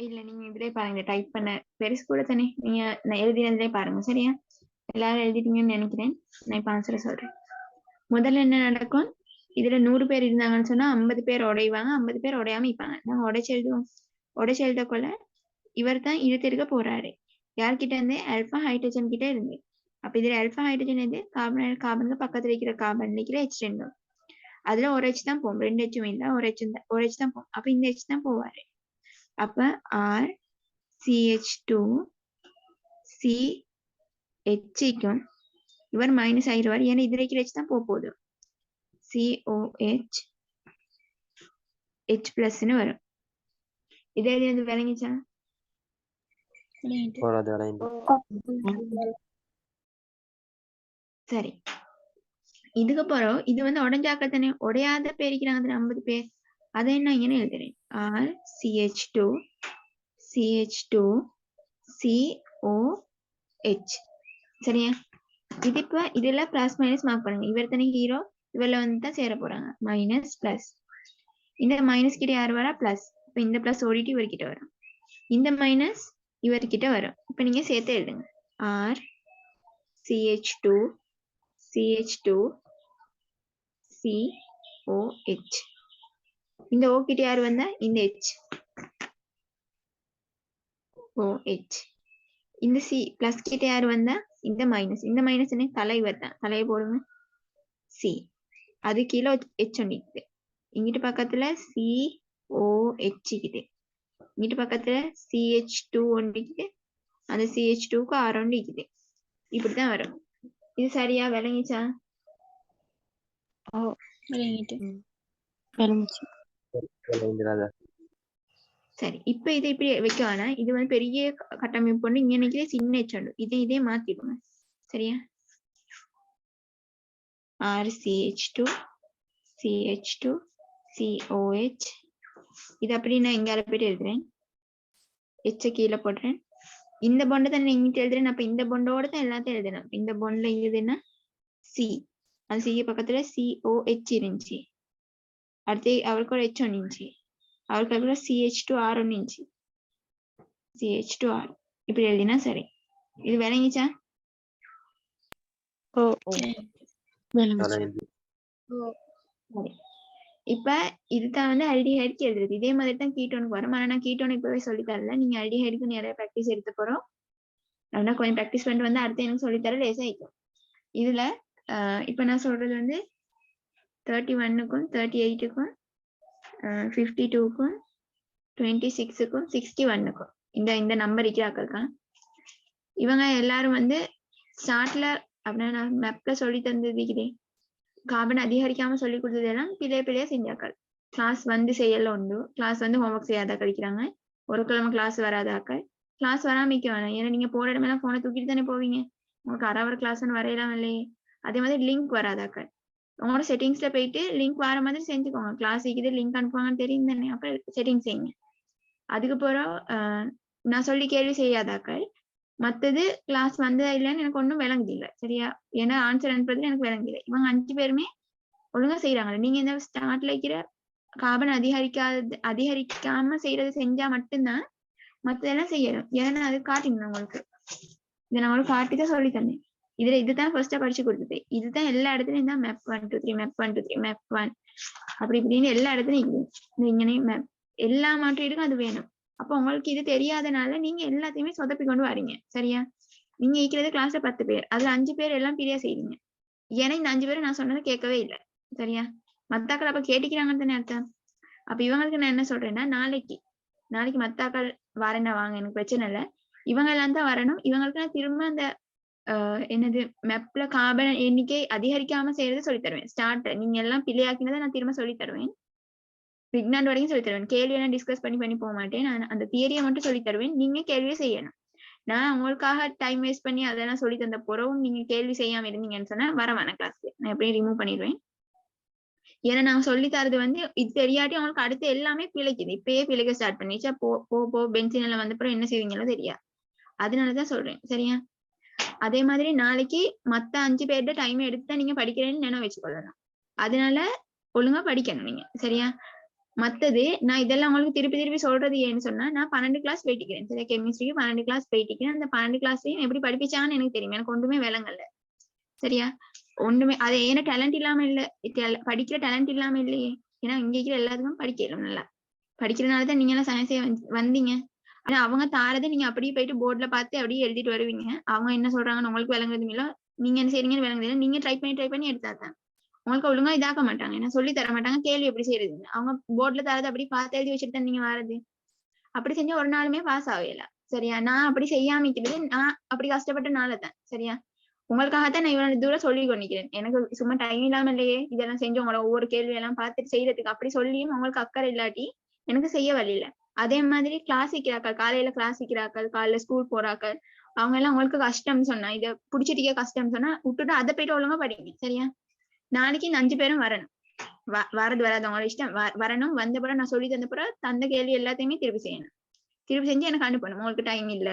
இல்ல நீங்க இதுலயே பாருங்க, டைப் பண்ண பெருசு கூட தானே, நீங்க நான் எழுதினதுலயே பாருங்க. சரியா? எல்லாரும் எழுதிட்டீங்கன்னு நினைக்கிறேன். நான் இப்ப ஆன்சரை சொல்றேன். முதல்ல என்ன நடக்கும், இதுல 100 பேர் இருந்தாங்கன்னு சொன்னா 50 பேர் உடைவாங்க, 50 பேர் உடையாம இருப்பாங்க. நாங்க உடைச்சு எழுதுவோம். உடைச்சு எழுதக்குள்ள இவர் தான் இழுத்திருக்க போறாரு. யார்கிட்ட இருந்து? ஆல்பா ஹைட்ரஜன் கிட்ட இருந்து. அப்ப இதுல ஆல்பா ஹைட்ரஜன் எது? கார்பனுக்கு பக்கத்துல இருக்கிற கார்பன் இருக்கிற H2. அதுல ஒரு H தான் போகும், 2 H இல்ல, ஒரு H தான் போகும். அப்ப இந்த H தான் போவாரு. அப்ப R CH2 CH இவர் மைனஸ் ஆயிடுவார், ஏன்னா இதுல இருக்கிற H தான் போகுது. COH H+ வரும். இதே இது விளங்கிச்சா? சரி, இதுக்கப்புறம் இது வந்து உடஞ்சாக்கள் தானே, உடையாத பேரிக்கிறாங்க 50 பேர். அதை என்ன இங்கே எழுதுறேன், R CH2 COH. சரியா? இது இப்ப இதுல பிளஸ் மைனஸ் மார்க் பண்ணுங்க. இவர் தானே ஹீரோ, இவர்ல வந்து தான் சேர போறாங்க. மைனஸ் பிளஸ், இந்த மைனஸ் கிட்ட யார் வரா? பிளஸ். இப்ப இந்த பிளஸ் ஓடிட்டு இவர்கிட்ட வரும், இந்த மைனஸ் இவர்கிட்ட வரும். இப்ப நீங்க சேர்த்து எழுதுங்க, R CH2 COH. இந்த O கிட்ட யார் வந்தா? இந்த H OH. இந்த C பிளஸ் கிட்ட யார் வந்தா? இந்த மைனஸ். இந்த மைனஸ் என்ன? தலைவர் தான், தலையை போடுங்க. C அது கீழே H ஒன்னிக்குது. இங்கிட்டு பக்கத்துல COH கிட்டு, இங்கிட்டு பக்கத்துல CH2 ஒன்னிக்குது. அந்த CH2க்கு R ஒன்னிக்குது. இப்படித்தான் வரும். இது சரியா? விளங்கிச்சா? சரி, இப்ப இதை இப்படி வைக்க வேணாம். இது வந்து பெரிய கட்டமைப்பு ஒண்ணு, இங்க நினைக்கிற சின்ன H ஒன்று. இதே மாத்திடுங்க. சரியா? RCH2 CH2 COH. இது அப்படி நான் எங்கால போயிட்டு எழுதுறேன், H கீழே போடுறேன். இந்த பொண்டை தான் இங்கிட்டு எழுதுறேன். அப்ப இந்த பொண்டோட தான் எல்லாத்தையும் எழுதணும். இந்த பொண்ட்ல எழுதுனா C, அந்த C பக்கத்துல COH இருந்துச்சு. அடுத்து அவருக்கு ஒரு H ஒன்று இருந்துச்சு. அவருக்கு அப்புறம் CH2R ஒன்று இருந்துச்சு. CH2R இப்படி எழுதினா சரி. இது விளங்கிச்சா? இப்ப இதுதான் வந்து அல்டிஹைடுக்கு எழுதுறது. இதே மாதிரி தான் கீட்டோனுக்கு வரும். ஆனா நான் கீட்டோன் இப்பவே சொல்லி தரல, நீங்க அல்டிஹைடுக்கு நிறைய ப்ராக்டிஸ் எடுத்து போறோம். அப்படின்னா கொஞ்சம் ப்ராக்டிஸ் பண்ணிட்டு வந்து அடுத்து எனக்கு சொல்லித்தர லேசா ஆயிக்கும். இதுல இப்ப நான் சொல்றது வந்து 31க்கும் 38க்கும் 52க்கும் 26க்கும் 61க்கும் இந்த நம்பர் இருக்கிறாக்கா. இவங்க எல்லாரும் வந்து ஸ்டார்ட்ல அப்படின்னா நான் மேப்ல சொல்லி தந்தது கார்பன் அதிகரிக்காம சொல்லி கொடுத்ததெல்லாம் பிள்ளையா செஞ்சாக்கள். கிளாஸ் வந்து செய்யல உண்டு, கிளாஸ் வந்து ஹோம்ஒர்க் செய்யாத கழிக்கிறாங்க. ஒரு கிழமை கிளாஸ் வராதாக்கள். கிளாஸ் வராமிக்க வேணாம், ஏன்னா நீங்க போற இடமெல்லாம் போனை தூக்கிட்டு தானே போவீங்க. உங்களுக்கு அரை கிளாஸ்ன்னு வரையலாம் இல்லையே. அதே மாதிரி லிங்க் வராதாக்கள். உங்களோட செட்டிங்ஸ்ல போயிட்டு லிங்க் வர மாதிரி செஞ்சுக்கோங்க. கிளாஸ் இது லிங்க் அனுப்புவாங்கன்னு தெரியும் தானே, அப்ப செட்டிங் செய்யுங்க. அதுக்கப்புறம் நான் சொல்லி கேள்வி செய்யாதாக்கள். மத்தது கிளாஸ் வந்ததா இல்லைன்னு எனக்கு ஒன்றும் விளங்குதில்லை. சரியா? ஏன்னா ஆன்சர் அனுப்புறதுல எனக்கு விளங்குதில்லை. இவங்க 5 பேருமே ஒழுங்கா செய்யறாங்க. நீங்க இந்த ஸ்டார்ட்ல இருக்கிற கார்பன் அதிகரிக்காம செய்யறது செஞ்சா மட்டும்தான் மத்ததெல்லாம் செய்யணும். ஏன்னா அது காட்டிங்க உங்களுக்கு, இதை நான் உங்களுக்கு காட்டிதான் சொல்லி தந்தேன். இதுல இதுதான் ஃபர்ஸ்டா படிச்சு கொடுத்தது. இதுதான் எல்லா இடத்துலயும் தான் மேப் 1 2 3 மேப் 1 2 3 மேப் 1 அப்படி இப்படின்னு எல்லா இடத்துலயும் இருக்குது. இங்கனே மேப் எல்லா மாற்றீடுக்கும் அது வேணும். அப்ப உங்களுக்கு இது தெரியாதனால நீங்க எல்லாத்தையுமே சொதப்பி கொண்டு வரீங்க. சரியா? நீங்க இருக்கிறது கிளாஸ்ல 10 பேர், அதுல 5 பேர் எல்லாம் பிரியா செய்றீங்க. ஏன்னா இந்த 5 பேரும் நான் சொன்னதை கேட்கவே இல்லை. சரியா? மத்தாக்கள் அப்ப கேட்டுக்கிறாங்கன்னு தானே அர்த்தம். அப்ப இவங்களுக்கு நான் என்ன சொல்றேன்னா, நாளைக்கு மத்தாக்கள் வரேன்னா வாங்க, எனக்கு பிரச்சனை இல்லை. இவங்க எல்லாம் தான் வரணும். இவங்களுக்கு நான் திரும்ப அந்த என்னது மெப்ல கார்பன் எண்ணிக்கை அதிகரிக்காம செய்யறது சொல்லி தருவேன். ஸ்டார்ட் நீங்க எல்லாம் பிள்ளையாக்கினதை நான் திரும்ப சொல்லி தருவேன். பிக்னாண்ட் வரைக்கும் சொல்லி தருவேன். கேள்வி எல்லாம் டிஸ்கஸ் பண்ணி போக மாட்டேன். நான் அந்த தியரியை மட்டும் சொல்லி தருவேன். நீங்க கேள்வியை செய்யணும். நான் உங்களுக்காக டைம் வேஸ்ட் பண்ணி அதெல்லாம் சொல்லி தந்த போறவும் நீங்க கேள்வி செய்யாம இருந்தீங்கன்னு சொன்னா வர வேணாம் கிளாஸ்க்கு. நான் எப்படியும் ரிமூவ் பண்ணிடுவேன். ஏன்னா நான் சொல்லி தரது வந்து இது தெரியாட்டி அவங்களுக்கு அடுத்து எல்லாமே பிழைக்குது. இப்பயே பிழைக்க ஸ்டார்ட் பண்ணிச்சா போ பென்சின் எல்லாம் வந்தப்பறம் என்ன செய்வீங்களோ தெரியாது. அதனாலதான் சொல்றேன். சரியா? அதே மாதிரி நாளைக்கு மத்த 5 பேர்ட டைம் எடுத்து நீங்க படிக்கிறேன்னு நினைவு வச்சுக்கொள்ளலாம். அதனால ஒழுங்கா படிக்கணும் நீங்க. சரியா? மத்தது நான் இதெல்லாம் உங்களுக்கு திருப்பி திருப்பி சொல்றது ஏன்னு சொன்னா நான் 12 கிளாஸ் போயிட்டிக்கிறேன் சரியா கெமிஸ்ட்ரிக்கு 12 கிளாஸ் போயிட்டிக்கிறேன் அந்த 12 கிளாஸையும் எப்படி படிப்பிச்சான்னு எனக்கு தெரியும் எனக்கு ஒன்றுமே விளங்கல சரியா ஒண்ணுமே அது ஏன்னா டேலண்ட் இல்லாம இல்ல படிக்கிற டேலண்ட் இல்லாம இல்லையே ஏன்னா இங்க இருக்கிற எல்லாத்துக்கும் படிக்கலாம் நல்லா படிக்கிறதுனாலதான் நீங்க எல்லாம் சயின்ஸே வந்தீங்க ஆனா அவங்க தாரதை நீங்க அப்படியே போயிட்டு போர்ட்ல பார்த்து அப்படியே எழுதிட்டு வருவீங்க அவங்க என்ன சொல்றாங்கன்னு உங்களுக்கு விளங்குறதும் இல்ல நீங்க என்ன செய்றீங்கன்னு விளங்குது நீங்க ட்ரை பண்ணி எடுத்தாதான் உங்களுக்கு ஒழுங்கா இதாக்க மாட்டாங்க ஏன்னா சொல்லி தர மாட்டாங்க கேள்வி எப்படி செய்யறது அவங்க போர்ட்ல தரது அப்படி பார்த்து எழுதி வச்சுட்டு தான் நீங்க வரது அப்படி செஞ்சா ஒரு நாளுமே பாஸ் ஆகல சரியா நான் அப்படி செய்யாமிக்கிறது நான் அப்படி கஷ்டப்பட்டனாலதான் சரியா உங்களுக்காகத்தான் நான் இவ்வளவு தூரம் சொல்லி கொண்டிருக்கிறேன் எனக்கு சும்மா டைம் இல்லாம இல்லையே இதெல்லாம் செஞ்சு உங்களோட ஒவ்வொரு கேள்வி எல்லாம் பார்த்துட்டு செய்யறதுக்கு அப்படி சொல்லியும் உங்களுக்கு அக்கறை இல்லாட்டி எனக்கு செய்ய வழியில அதே மாதிரி கிளாஸ் வைக்கிறாக்கள் காலையில கிளாஸ் வைக்கிறாக்கள் காலையில ஸ்கூல் போறாக்கள் அவங்க எல்லாம் உங்களுக்கு கஷ்டம்னு சொன்னா இதை புடிச்சிட்டிக்க கஷ்டம்னு சொன்னா விட்டுட்டு அதை போயிட்டு ஒழுங்கா படிங்க சரியா நாளைக்கு இந்த 5 பேரும் வரணும் வரது வராது அவங்களோட இஷ்டம் வரணும் வந்த பிறகு நான் சொல்லி தந்த பிறகு தந்த கேள்வி எல்லாத்தையுமே திருப்பி செய்யணும் திருப்பி செஞ்சு எனக்கு அனுப்பணும் உங்களுக்கு டைம் இல்ல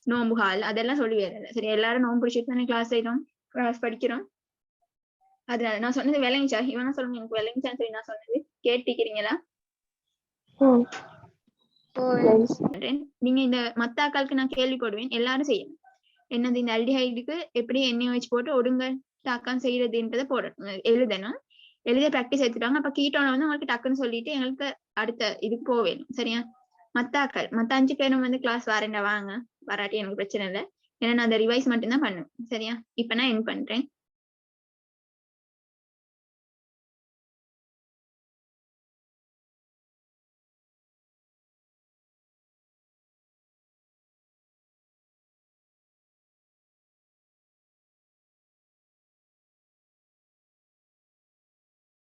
நோம்பு ஹால் அதெல்லாம் சொல்லி வேற சரி எல்லாரும் நோம்பு பிடிச்சிட்டு தானே கிளாஸ் செய்யறோம் கிளாஸ் படிக்கிறோம் அதனால நான் சொன்னது விளங்கிச்சா இவனா சொல்லுங்க எனக்கு விளங்கிச்சான்னு சொல்லி நான் சொன்னது கேட்டுக்கிறீங்களா நீங்க இந்த மத்த ஆக்களுக்கு நான் கேள்வி போடுவேன் எல்லாரும் செய்யணும் என்னது இந்த அல்டிஹைடுக்கு எப்படி எண்ணெய் வச்சு போட்டு ஒடுங்க டாக்கான் செய்யறதுன்றதை போடணும் எழுதணும் எழுத பிராக்டிஸ் எடுத்துட்டாங்க அப்ப கீட்டோன வந்து உங்களுக்கு டக்குன்னு சொல்லிட்டு எங்களுக்கு அடுத்த இதுக்கு போவேணும் சரியா மத்த 5 பேரும் வந்து கிளாஸ் வரேன்டா வாங்க வராட்டி எனக்கு பிரச்சனை இல்லை ஏன்னா நான் அந்த ரிவைஸ் மட்டும்தான் பண்ணுவேன் சரியா இப்ப நான் என் பண்றேன்